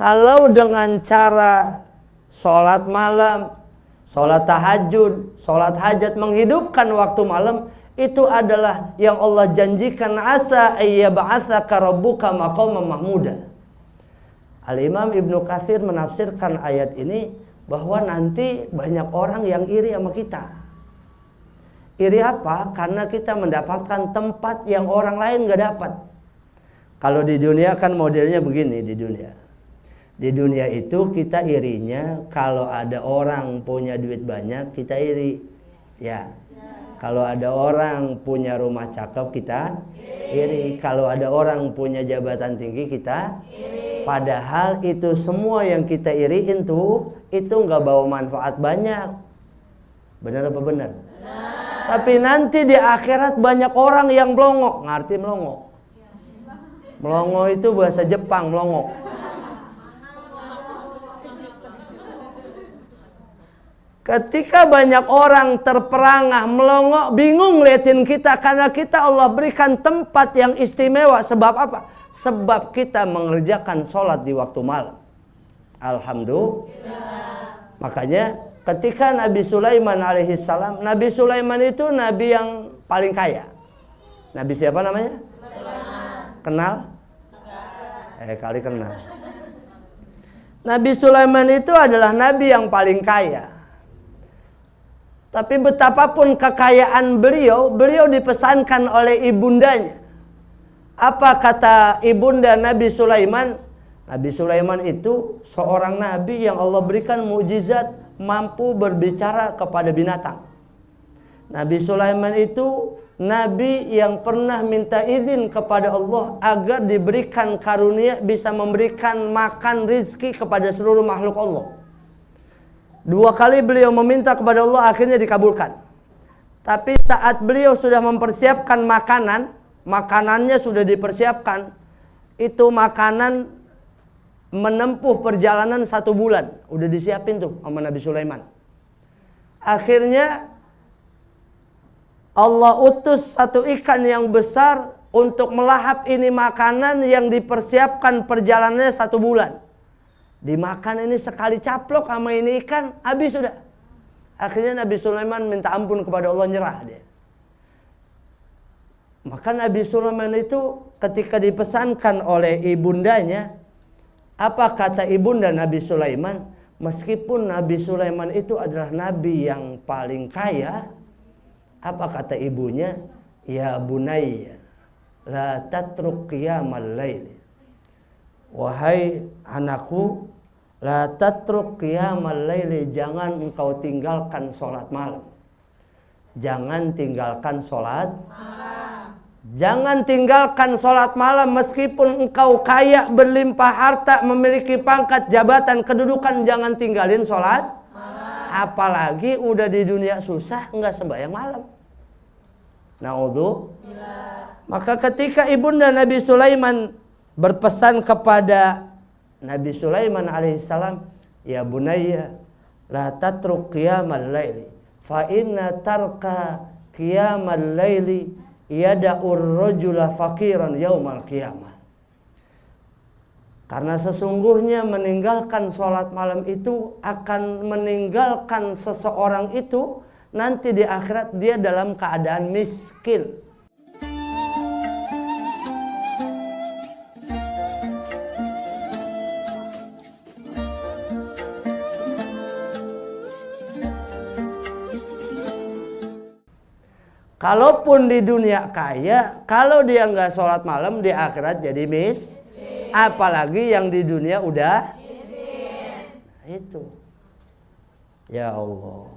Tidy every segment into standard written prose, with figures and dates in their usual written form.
Kalau dengan cara sholat malam, sholat tahajud, sholat hajat, menghidupkan waktu malam, itu adalah yang Allah janjikan, asa ayyab'atsaka rabbuka maqaman mahmuda. Al-Imam Ibnu Katsir menafsirkan ayat ini bahwa nanti banyak orang yang iri sama kita. Iri apa? Karena kita mendapatkan tempat yang orang lain gak dapat. Kalau di dunia kan modelnya begini di dunia. Di dunia itu kita irinya kalau ada orang punya duit banyak, kita iri. Ya. Kalau ada orang punya rumah cakep, kita iri. Kalau ada orang punya jabatan tinggi, kita iri. Padahal itu semua yang kita iriin tuh, itu nggak bawa manfaat banyak. Benar apa benar? Tapi nanti di akhirat banyak orang yang melongo. Ngerti melongo? Melongo itu bahasa Jepang, melongo. Ketika banyak orang terperangah, melongo, bingung liatin kita, karena kita Allah berikan tempat yang istimewa. Sebab apa? Sebab kita mengerjakan sholat di waktu malam. Alhamdulillah. Makanya ketika Nabi Sulaiman alaihissalam, Nabi Sulaiman itu nabi yang paling kaya. Nabi siapa namanya? Sulaiman. Kenal? Kali kenal. Nabi Sulaiman itu adalah nabi yang paling kaya. Tapi betapapun kekayaan beliau, beliau dipesankan oleh ibundanya. Apa kata ibunda Nabi Sulaiman? Nabi Sulaiman itu seorang nabi yang Allah berikan mukjizat, mampu berbicara kepada binatang. Nabi Sulaiman itu nabi yang pernah minta izin kepada Allah agar diberikan karunia bisa memberikan makan rizki kepada seluruh makhluk Allah. 2 kali beliau meminta kepada Allah, akhirnya dikabulkan. Tapi saat beliau sudah mempersiapkan makanan, makanannya sudah dipersiapkan, itu makanan menempuh perjalanan 1 bulan. Udah disiapin tuh sama Nabi Sulaiman. Akhirnya Allah utus satu ikan yang besar untuk melahap ini makanan yang dipersiapkan perjalanannya 1 bulan. Dimakan ini sekali caplok sama ini ikan, habis sudah. Akhirnya Nabi Sulaiman minta ampun kepada Allah, nyerah dia. Maka Nabi Sulaiman itu ketika dipesankan oleh ibundanya, apa kata ibunda Nabi Sulaiman? Meskipun Nabi Sulaiman itu adalah nabi yang paling kaya, apa kata ibunya? Ya bunayya, la tatruk qiyamal lail. Wahai anakku, la tatruk qiyamal laili, jangan engkau tinggalkan sholat malam. Jangan tinggalkan sholat malam. Jangan tinggalkan sholat malam meskipun engkau kaya, berlimpah harta, memiliki pangkat, jabatan, kedudukan, jangan tinggalin sholat malam. Apalagi udah di dunia susah enggak sembahyang malam. Naudzubillah. Maka ketika ibunda Nabi Sulaiman berpesan kepada Nabi Sulaiman alaihissalam, ya bunayya la tatruk qiyamal laili fa inna tarka qiyamal laili yada'ur rajula faqiran yaumal qiyamah. Karena sesungguhnya meninggalkan sholat malam itu akan meninggalkan seseorang itu nanti di akhirat dia dalam keadaan miskin. Kalaupun di dunia kaya, kalau dia nggak sholat malam di akhirat jadi miskin. Apalagi yang di dunia udah miskin. Itu. Ya Allah.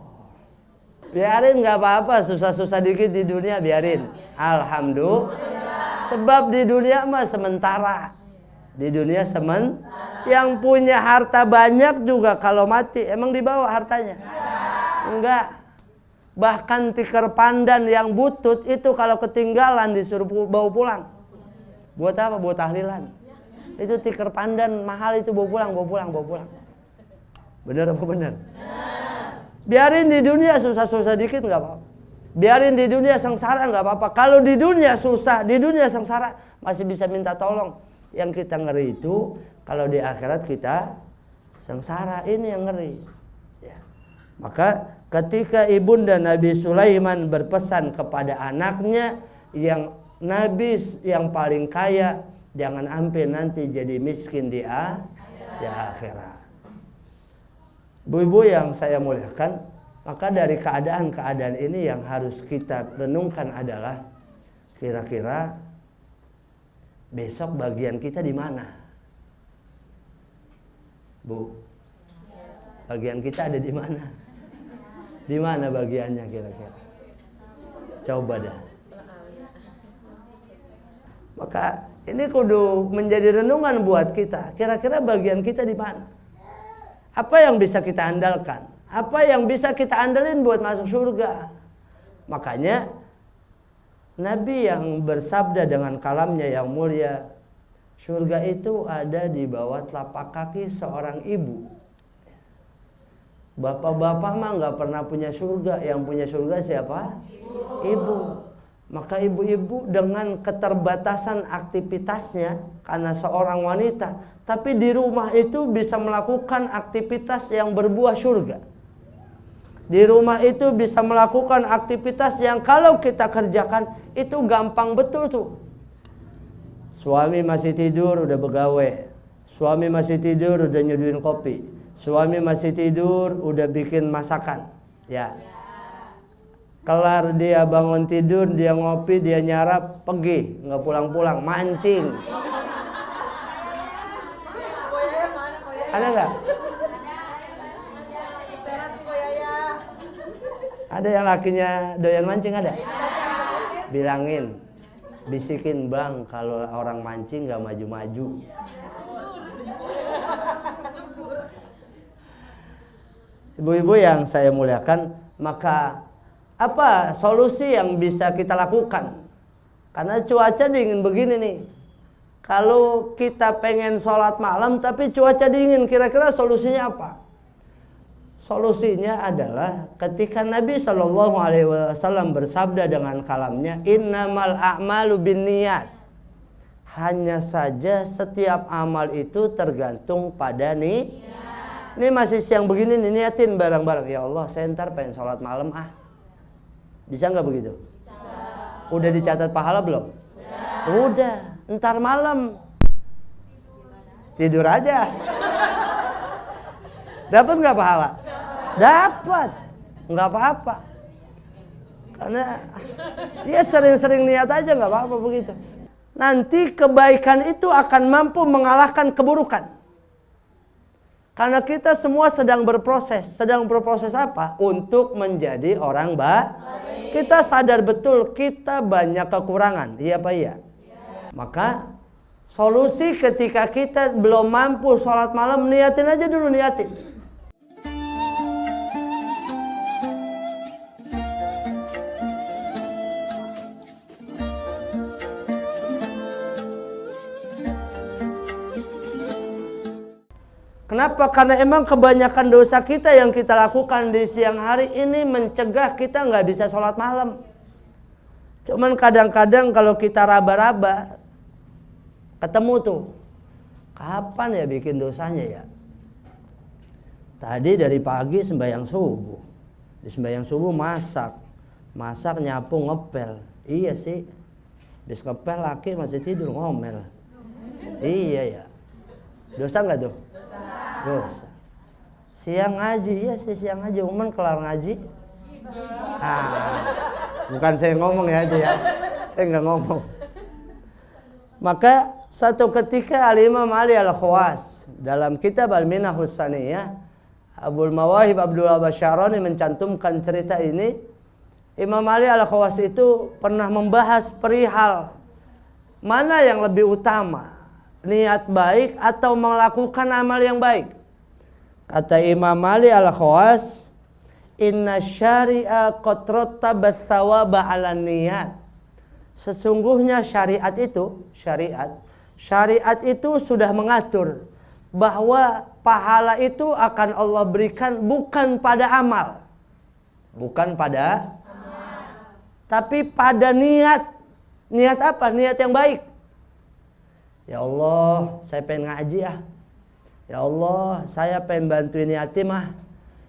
Biarin nggak apa-apa, susah-susah dikit di dunia biarin. Alhamdulillah. Sebab di dunia mah sementara. Di dunia sementara. Yang punya harta banyak juga kalau mati emang dibawa hartanya? Enggak. Bahkan tikar pandan yang butut itu kalau ketinggalan disuruh bawa pulang. Buat apa? Buat tahlilan. Itu tikar pandan mahal itu bawa pulang. Bener apa bener? Biarin di dunia susah-susah dikit nggak apa-apa. Biarin di dunia sengsara nggak apa-apa. Kalau di dunia susah, di dunia sengsara masih bisa minta tolong. Yang kita ngeri itu kalau di akhirat kita sengsara. Ini yang ngeri. Ya. Maka ketika ibunda Nabi Sulaiman berpesan kepada anaknya yang Nabi yang paling kaya, jangan sampai nanti jadi miskin di akhirat. Bu-ibu yang saya muliakan, maka dari keadaan-keadaan ini yang harus kita renungkan adalah kira-kira besok bagian kita di mana? Bu, bagian kita ada di mana? Di mana bagiannya kira-kira? Coba dah. Maka ini kudu menjadi renungan buat kita. Kira-kira bagian kita di mana? Apa yang bisa kita andalkan? Apa yang bisa kita andalin buat masuk surga? Makanya Nabi yang bersabda dengan kalamnya yang mulia, surga itu ada di bawah telapak kaki seorang ibu. Bapak-bapak mah nggak pernah punya surga. Yang punya surga siapa? Ibu. Maka ibu-ibu dengan keterbatasan aktivitasnya karena seorang wanita, tapi di rumah itu bisa melakukan aktivitas yang berbuah surga. Di rumah itu bisa melakukan aktivitas yang kalau kita kerjakan itu gampang betul tuh. Suami masih tidur udah begawe. Suami masih tidur udah nyuduin kopi. Suami masih tidur udah bikin masakan. Ya. Kelar dia bangun tidur, dia ngopi, dia nyarap, pergi, nggak pulang-pulang, mancing. Ada nggak? Ada yang lakinya doyan mancing ada? Bilangin, bisikin bang kalau orang mancing nggak maju-maju. Ibu-ibu yang saya muliakan, maka apa solusi yang bisa kita lakukan? Karena cuaca dingin begini nih. Kalau kita pengen sholat malam tapi cuaca dingin, kira-kira solusinya apa? Solusinya adalah ketika Nabi SAW bersabda dengan kalamnya, innamal a'malu binniyat. Hanya saja setiap amal itu tergantung pada niat. Ini masih siang begini nih, niatin bareng-bareng. Ya Allah, saya ntar pengen sholat malam Bisa nggak begitu? Bisa. Udah dicatat pahala belum? Udah. Ntar malam tidur aja. Dapat nggak pahala? Dapat. Nggak apa-apa. Karena ya sering-sering niat aja nggak apa-apa begitu. Nanti kebaikan itu akan mampu mengalahkan keburukan. Karena kita semua sedang berproses. Sedang berproses apa? Untuk menjadi orang baik. Kita sadar betul kita banyak kekurangan. Iya apa iya? Maka solusi ketika kita belum mampu sholat malam, niatin aja dulu, niatin. Kenapa? Karena emang kebanyakan dosa kita yang kita lakukan di siang hari ini mencegah kita nggak bisa sholat malam. Cuman kadang-kadang kalau kita raba-raba, ketemu tuh, kapan ya bikin dosanya ya? Tadi dari pagi sembahyang subuh, di sembahyang subuh masak nyapu ngepel. Iya sih, bis ngepel laki masih tidur ngomel. Iya ya, dosa nggak tuh? Dosa. Siang ngaji, iya sih siang ngaji, cuman kelar ngaji. Bukan saya ngomong ya itu ya, saya nggak ngomong. Maka satu ketika Al-Imam Ali Al-Khawas dalam kitab Al-Minah Hussaniyah, Abul Mawahib Abdullah Basyarani mencantumkan cerita ini. Imam Ali Al-Khawas itu pernah membahas perihal mana yang lebih utama, niat baik atau melakukan amal yang baik. Kata Imam Ali Al-Khawas, inna syari'a qad rattabat thawaba 'ala niyat. Sesungguhnya syariat itu sudah mengatur bahwa pahala itu akan Allah berikan bukan pada amal. Bukan pada tapi pada niat. Niat apa? Niat yang baik. Ya Allah, saya pengen ngaji Ya Allah, saya pengen bantuin yatim ah.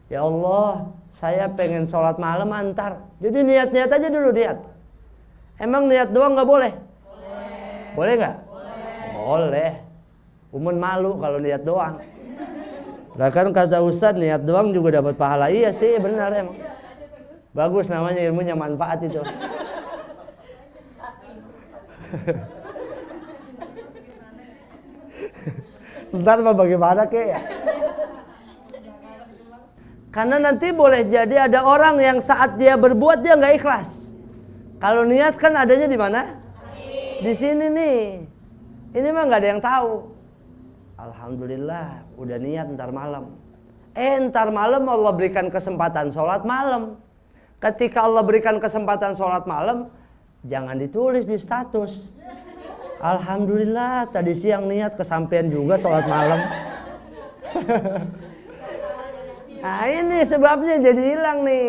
Ya Allah, saya pengen sholat malam antar. Jadi niat-niat aja dulu niat. Emang niat doang nggak boleh? Boleh nggak? Boleh. Umun malu kalau niat doang. Lah kan kata Ustadz niat doang juga dapat pahala. Iya sih, benar emang. Bagus namanya ilmunya manfaat itu. Ntar mau bagaimana kek ya? Karena nanti boleh jadi ada orang yang saat dia berbuat dia nggak ikhlas. Kalau niat kan adanya di mana? Di sini nih. Ini mah nggak ada yang tahu. Alhamdulillah, udah niat ntar malam. Ntar malam Allah berikan kesempatan sholat malam. Ketika Allah berikan kesempatan sholat malam, jangan ditulis di status. Alhamdulillah, tadi siang niat kesampean juga sholat malam. Nah ini sebabnya jadi hilang nih.